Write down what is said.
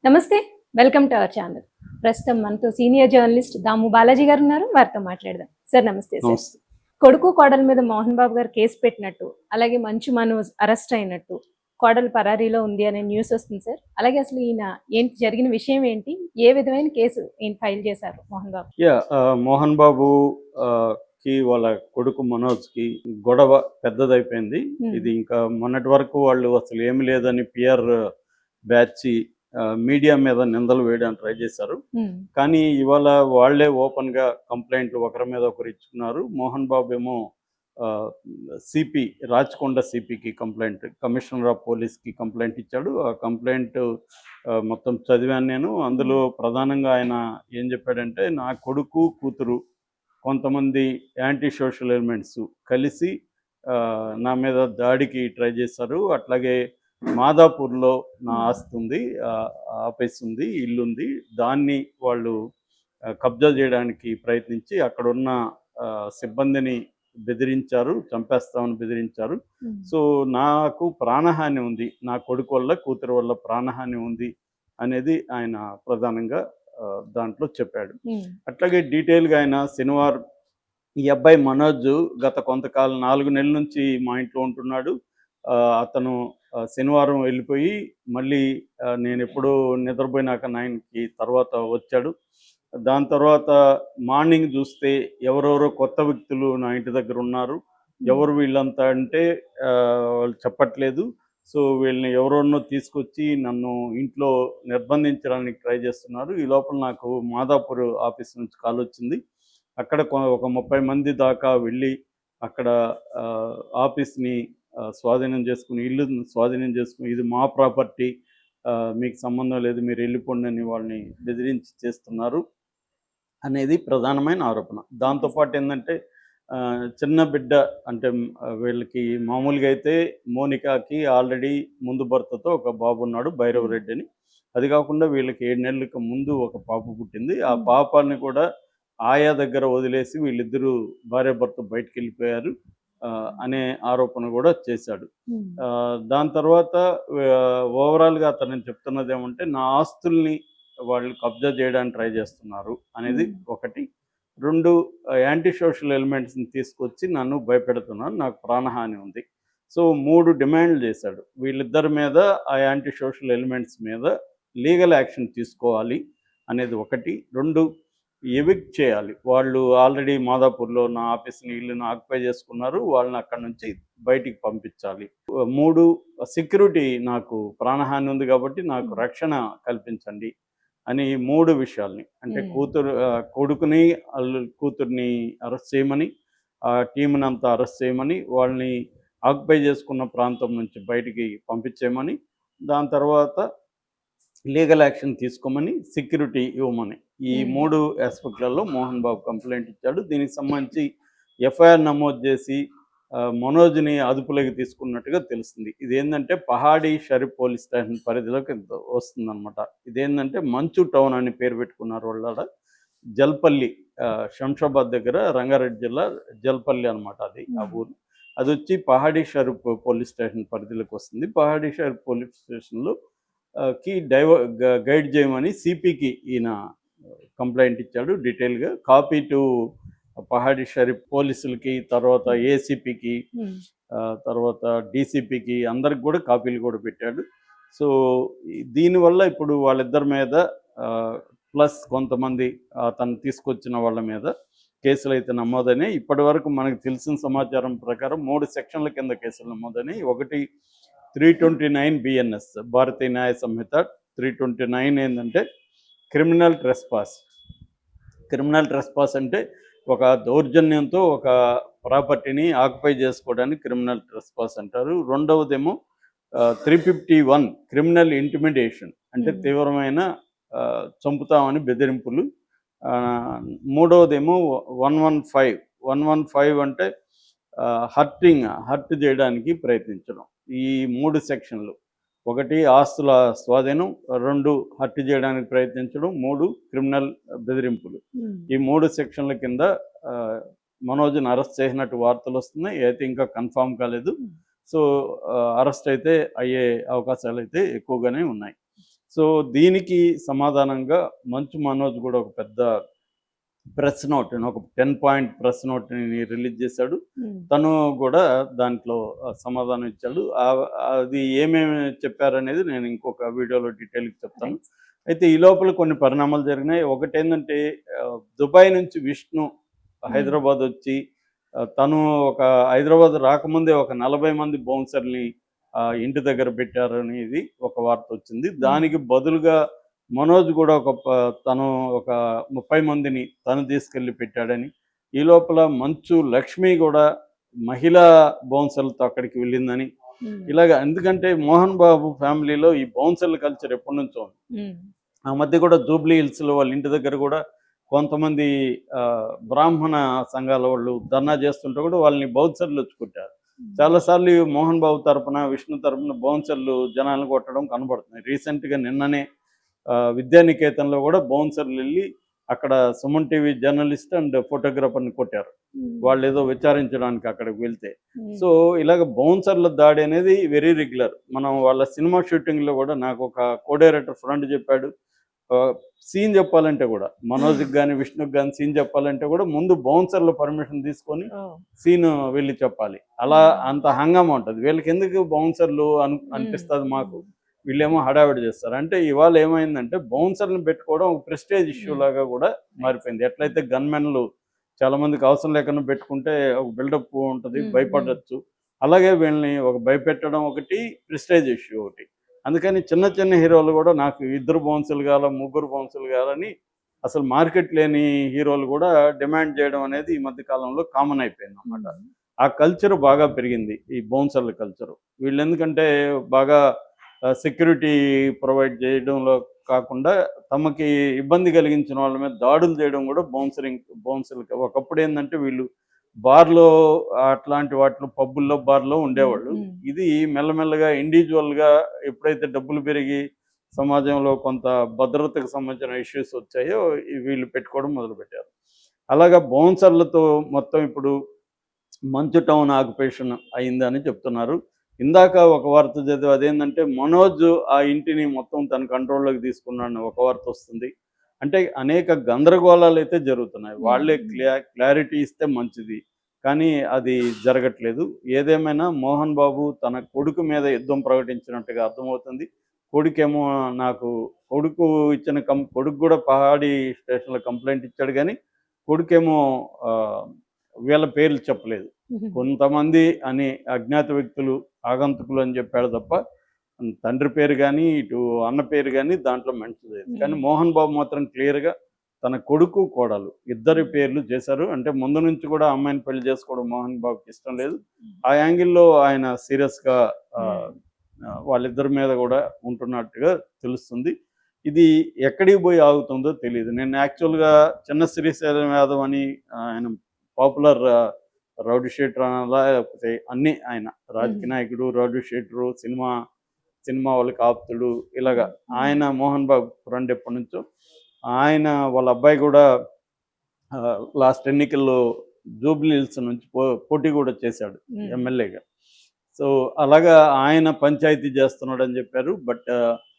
నమస్తే. Welcome to our channel. ప్రస్తుతం మనతో సీనియర్ జర్నలిస్ట్ దాము బాలాజీ గారు ఉన్నారు. వారితో మాట్లాడదాం. సార్ నమస్తే సార్. నమస్తే. కొడుకు, కోడల మీద మోహన్ బాబు గారు కేసు పెట్టినట్టు, అలాగే మంచు మనోజ్ అరెస్ట్ అయినట్టు, కోడలు పరారీలో ఉంది అనే న్యూస్ వస్తుంది సార్. అలాగే అసలు ఈయన ఏంటి జరిగిన విషయం ఏంటి? ఏ విధమైన కేసు ఈయన ఫైల్ చేశారు మోహన్ బాబు? మోహన్ బాబు కి వాళ్ళ కొడుకు మనోజ్కి గొడవ పెద్దదైపోయింది. ఇది ఇంకా మొన్నటి వరకు వాళ్ళు అసలు ఏమి లేదని పిఆర్ బ్యాచ్ మీడియా మీద నిందలు వేయడానికి ట్రై చేశారు. కానీ ఇవాళ వాళ్లే ఓపెన్ గా కంప్లైంట్లు ఒకరి మీద ఒకరు ఇచ్చుకున్నారు. మోహన్ బాబు ఏమో సిపి రాచకొండ సిపికి కంప్లైంట్, కమిషనర్ ఆఫ్ పోలీస్కి కంప్లైంట్ ఇచ్చాడు. ఆ కంప్లైంట్ మొత్తం చదివాను నేను. అందులో ప్రధానంగా ఆయన ఏం చెప్పాడంటే, నా కొడుకు కూతురు కొంతమంది యాంటీ సోషల్ ఎలిమెంట్స్ కలిసి నా మీద దాడికి ట్రై చేశారు. అట్లాగే మాదాపూర్లో నా ఆస్తి ఉంది, ఆఫీస్ ఉంది, ఇల్లుంది, దాన్ని వాళ్ళు కబ్జా చేయడానికి ప్రయత్నించి అక్కడున్న సిబ్బందిని బెదిరించారు, చంపేస్తామని బెదిరించారు. సో నాకు ప్రాణహాని ఉంది, నా కొడుకు వల్ల కూతురు వల్ల ప్రాణహాని ఉంది అనేది ఆయన ప్రధానంగా దాంట్లో చెప్పాడు. అట్లాగే డీటెయిల్గా ఆయన శనివారం ఈ అబ్బాయి మనోజ్ గత కొంతకాలం 4 నెలల నుంచి మా ఇంట్లో ఉంటున్నాడు. అతను శనివారం వెళ్ళిపోయి మళ్ళీ నేను ఎప్పుడూ నిద్రపోయినాక 9కి తర్వాత వచ్చాడు. దాని తర్వాత మార్నింగ్ చూస్తే ఎవరెవరో కొత్త వ్యక్తులు నా ఇంటి దగ్గర ఉన్నారు. ఎవరు వీళ్ళంతా అంటే వాళ్ళు చెప్పట్లేదు. సో వీళ్ళని ఎవరెవరినో తీసుకొచ్చి నన్ను ఇంట్లో నిర్బంధించడానికి ట్రై చేస్తున్నారు. ఈ లోపల నాకు మాదాపూర్ ఆఫీస్ నుంచి కాల్ వచ్చింది. అక్కడ ఒక 30 మంది దాకా వెళ్ళి అక్కడ ఆఫీస్ని స్వాధీనం చేసుకుని, ఇల్లు స్వాధీనం చేసుకుని, ఇది మా ప్రాపర్టీ, మీకు సంబంధం లేదు, మీరు వెళ్ళిపోండి అని వాళ్ళని బెదిరించి చేస్తున్నారు అనేది ప్రధానమైన ఆరోపణ. దాంతోపాటు ఏంటంటే చిన్న బిడ్డ అంటే వీళ్ళకి మామూలుగా అయితే మోనికాకి ఆల్రెడీ ముందు భర్తతో ఒక బాబు ఉన్నాడు, భైరవ్ రెడ్డి అని. అది కాకుండా వీళ్ళకి 7 నెలలకు ముందు ఒక పాప పుట్టింది. ఆ పాపాన్ని కూడా ఆయా దగ్గర వదిలేసి వీళ్ళిద్దరూ భార్యాభర్త బయటికి వెళ్ళిపోయారు అనే ఆరోపణ కూడా చేశాడు. దాని తర్వాత ఓవరాల్గా అతను చెప్తున్నది ఏమంటే, నా ఆస్తుల్ని వాళ్ళు కబ్జా చేయడానికి ట్రై చేస్తున్నారు అనేది ఒకటి. 2, యాంటీ సోషల్ ఎలిమెంట్స్ని తీసుకొచ్చి నన్ను భయపెడుతున్నారు, నాకు ప్రాణహాని ఉంది. సో 3 డిమాండ్లు చేశాడు. వీళ్ళిద్దరి మీద, ఆ యాంటీ సోషల్ ఎలిమెంట్స్ మీద లీగల్ యాక్షన్ తీసుకోవాలి అనేది ఒకటి. 2, ఎవిక్ట్ చేయాలి. వాళ్ళు ఆల్రెడీ మాదాపూర్లో నా ఆఫీస్ని, ఇల్లును ఆక్యుపై చేసుకున్నారు, వాళ్ళని అక్కడ నుంచి బయటికి పంపించాలి. 3, సెక్యూరిటీ, నాకు ప్రాణహాని ఉంది కాబట్టి నాకు రక్షణ కల్పించండి అని 3 విషయాల్ని, అంటే కొడుకుని కూతుర్ని అరెస్ట్ చేయమని, ఆ టీంని అంతా అరెస్ట్ చేయమని, వాళ్ళని ఆక్యుపై చేసుకున్న ప్రాంతం నుంచి బయటికి పంపించేయమని, దాని తర్వాత లీగల్ యాక్షన్ తీసుకోమని, సెక్యూరిటీ ఇవ్వమని, ఈ 3 ఆస్పెక్ట్లలో మోహన్ బాబు కంప్లైంట్ ఇచ్చాడు. దీనికి సంబంధించి ఎఫ్ఐఆర్ నమోదు చేసి మనోజ్ని అదుపులోకి తీసుకున్నట్టుగా తెలుస్తుంది. ఇదేంటంటే పహాడీ షరీఫ్ పోలీస్ స్టేషన్ పరిధిలోకి వస్తుందన్నమాట. ఇదేంటంటే మంచు టౌన్ అని పేరు పెట్టుకున్నారు వాళ్ళ. జల్పల్లి, శంషాబాద్ దగ్గర, రంగారెడ్డి జిల్లా జల్పల్లి అనమాట అది, ఆ ఊరు. అది వచ్చి పహాడీ షరీఫ్ పోలీస్ స్టేషన్ పరిధిలోకి వస్తుంది. పహాడీ షరీఫ్ పోలీస్ స్టేషన్లో గైడ్ చేయమని సిపికి ఈయన కంప్లైంట్ ఇచ్చాడు డీటెయిల్గా. కాపీ టు పహాడీ షరీఫ్ పోలీసులకి, తర్వాత ఏసీపీకి, తర్వాత డీసీపీకి, అందరికి కూడా కాపీలు కూడా పెట్టాడు. సో దీనివల్ల ఇప్పుడు వాళ్ళిద్దరి మీద ప్లస్ కొంతమంది తను తీసుకొచ్చిన వాళ్ళ మీద కేసులు అయితే నమోదైనాయి. ఇప్పటి వరకు మనకు తెలిసిన సమాచారం ప్రకారం 3 సెక్షన్ల కింద కేసులు నమోదైనాయి. ఒకటి 329 బిఎన్ఎస్, భారతీయ న్యాయ సంహిత 329 ఏంటంటే క్రిమినల్ ట్రెస్పాస్. క్రిమినల్ ట్రెస్పాస్ అంటే ఒక దౌర్జన్యంతో ఒక ప్రాపర్టీని ఆక్యుపై చేసుకోవడానికి క్రిమినల్ ట్రెస్పాస్ అంటారు. రెండవదేమో 351 క్రిమినల్ ఇంటిమిడేషన్, అంటే తీవ్రమైన చంపుతామని బెదిరింపులు. మూడవదేమో 115 అంటే హర్ట్ చేయడానికి ప్రయత్నించడం. ఈ 3 సెక్షన్లు, ఒకటి ఆస్తుల స్వాధీనం, 2 హత్య చేయడానికి ప్రయత్నించడం, 3 క్రిమినల్ బెదిరింపులు. ఈ 3 సెక్షన్ల కింద మనోజ్ని అరెస్ట్ చేసినట్టు వార్తలు వస్తున్నాయి. అయితే ఇంకా కన్ఫామ్ కాలేదు. సో అరెస్ట్ అయితే అయ్యే అవకాశాలు అయితే ఎక్కువగానే ఉన్నాయి. సో దీనికి సమాధానంగా మంచు మనోజ్ కూడా ఒక పెద్ద ప్రెస్ నోట్, ఒక 10 పాయింట్ ప్రెస్ నోట్ని రిలీజ్ చేశాడు. తను కూడా దాంట్లో సమాధానం ఇచ్చాడు. అది ఏమేమి చెప్పారనేది నేను ఇంకొక వీడియోలో డీటెయిల్గా చెప్తాను. అయితే ఈ లోపల కొన్ని పరిణామాలు జరిగినాయి. ఒకటేంటంటే దుబాయ్ నుంచి విష్ణు హైదరాబాద్ వచ్చి తను ఒక హైదరాబాద్ రాకముందే ఒక 40 మంది బౌన్సర్ని ఇంటి దగ్గర పెట్టారనేది ఒక వార్త వచ్చింది. దానికి బదులుగా మనోజ్ కూడా తను ఒక 30 మందిని తను తీసుకెళ్ళి పెట్టాడని, ఈ లోపల మంచు లక్ష్మి కూడా మహిళా బౌన్సర్లతో అక్కడికి వెళ్ళిందని, ఇలాగ. ఎందుకంటే మోహన్ బాబు ఫ్యామిలీలో ఈ బౌన్సర్ల కల్చర్ ఎప్పటి నుంచో ఉంది. ఆ మధ్య కూడా జూబ్లీ హిల్స్లో వాళ్ళ ఇంటి దగ్గర కూడా కొంతమంది బ్రాహ్మణ సంఘాల వాళ్ళు ధర్నా చేస్తుంటే కూడా వాళ్ళని బౌన్సర్లు వచ్చి కొట్టారు. చాలాసార్లు మోహన్ బాబు తరపున, విష్ణు తరపున బౌన్సర్లు జనాలను కొట్టడం కనబడుతున్నాయి. రీసెంట్గా నిన్ననే విద్యానికేతన్లో కూడా బౌన్సర్లు వెళ్ళి అక్కడ సుమన్ టీవీ జర్నలిస్ట్ అండ్ ఫోటోగ్రాఫర్ని కొట్టారు, వాళ్ళు ఏదో విచారించడానికి అక్కడికి వెళ్తే. సో ఇలాగ బౌన్సర్ల దాడి అనేది వెరీ రెగ్యులర్. మనం వాళ్ళ సినిమా షూటింగ్లో కూడా నాకు ఒక కో-డైరెక్టర్ ఫ్రెండ్ చెప్పాడు, సీన్ చెప్పాలంటే కూడా మనోజ్కి కానీ విష్ణుకి కానీ సీన్ చెప్పాలంటే కూడా ముందు బౌన్సర్ల పర్మిషన్ తీసుకొని సీన్ వెళ్ళి చెప్పాలి. అలా అంత హంగామా ఉంటుంది. వీళ్ళకి ఎందుకు బౌన్సర్లు అనిపిస్తుంది మాకు, వీళ్ళేమో హడావిడి చేస్తారు. అంటే ఇవాళ ఏమైందంటే బౌన్సర్ని పెట్టుకోవడం ఒక ప్రెస్టేజ్ ఇష్యూ లాగా కూడా మారిపోయింది. ఎట్లయితే గన్మెన్లు చాలా మందికి అవసరం లేకుండా పెట్టుకుంటే ఒక బిల్డప్ ఉంటుంది, భయపడచ్చు, అలాగే వీళ్ళని ఒక భయపెట్టడం ఒకటి, ప్రెస్టేజ్ ఇష్యూ ఒకటి. అందుకని చిన్న చిన్న హీరోలు కూడా నాకు 2 బౌన్సులు కావాలా, 3 బౌన్సులు కావాలని అసలు మార్కెట్ లేని హీరోలు కూడా డిమాండ్ చేయడం అనేది ఈ మధ్య కాలంలో కామన్ అయిపోయింది అన్నమాట. ఆ కల్చర్ బాగా పెరిగింది, ఈ బౌన్సర్ల కల్చరు. వీళ్ళు ఎందుకంటే బాగా సెక్యూరిటీ ప్రొవైడ్ చేయడంలో కాకుండా తమకి ఇబ్బంది కలిగించిన వాళ్ళ మీద దాడులు చేయడం కూడా బౌన్సర్లకి. ఒకప్పుడు ఏంటంటే వీళ్ళు బార్లో అట్లాంటి వాటిలో పబ్బుల్లో బార్లో ఉండేవాళ్ళు. ఇది మెల్లమెల్లగా ఇండివిజువల్గా ఎప్పుడైతే డబ్బులు పెరిగి సమాజంలో కొంత భద్రతకు సంబంధించిన ఇష్యూస్ వచ్చాయో వీళ్ళు పెట్టుకోవడం మొదలుపెట్టారు. అలాగా బౌన్సర్లతో మొత్తం ఇప్పుడు మంచు టౌన్ ఆక్యుపేషన్ అయిందని చెప్తున్నారు. ఇందాక ఒక వార్త చదివి, అదేంటంటే మనోజ్ ఆ ఇంటిని మొత్తం తన కంట్రోల్లోకి తీసుకున్నాడని ఒక వార్త వస్తుంది. అంటే అనేక గందరగోళాలు అయితే జరుగుతున్నాయి. వాళ్ళే క్లారిటీ ఇస్తే మంచిది, కానీ అది జరగట్లేదు. ఏదేమైనా మోహన్ బాబు తన కొడుకు మీద యుద్ధం ప్రకటించినట్టుగా అర్థమవుతుంది. కొడుకేమో కొడుకు ఇచ్చిన కొడుకు కూడా పహాడీ స్టేషన్లో కంప్లైంట్ ఇచ్చాడు, కానీ కొడుకేమో వీళ్ళ పేర్లు చెప్పలేదు. కొంతమంది అని అజ్ఞాత వ్యక్తులు, ఆగంతుకులు అని చెప్పాడు తప్ప తండ్రి పేరు కానీ ఇటు అన్న పేరు కానీ దాంట్లో మెన్షన్ చేయదు. కానీ మోహన్ బాబు మాత్రం క్లియర్గా తన కొడుకు, కోడలు ఇద్దరి పేర్లు చేశారు. అంటే ముందు నుంచి కూడా అమ్మాయిని పెళ్లి చేసుకోవడం మోహన్ బాబుకి ఇష్టం లేదు. ఆ యాంగిల్లో ఆయన సీరియస్గా వాళ్ళిద్దరి మీద కూడా ఉంటున్నట్టుగా తెలుస్తుంది. ఇది ఎక్కడికి పోయి ఆగుతుందో తెలియదు. నేను యాక్చువల్గా చిన్న శ్రీశైలం యాదవ్ అని ఆయన పాపులర్ రౌడీ షీటర్ అనాలా, లేకపోతే అన్నీ ఆయన రాజకీయ నాయకుడు, రౌడీ షీటరు, సినిమా వాళ్ళకి ఆప్తుడు, ఇలాగా ఆయన మోహన్ బాబు ఫ్రెండ్ ఎప్పటి నుంచో. ఆయన వాళ్ళ అబ్బాయి కూడా లాస్ట్ ఎన్నికల్లో జూబ్లీ హిల్స్ నుంచి పోటీ కూడా చేశాడు ఎమ్మెల్యేగా. సో అలాగా ఆయన పంచాయతీ చేస్తున్నాడు అని చెప్పారు. బట్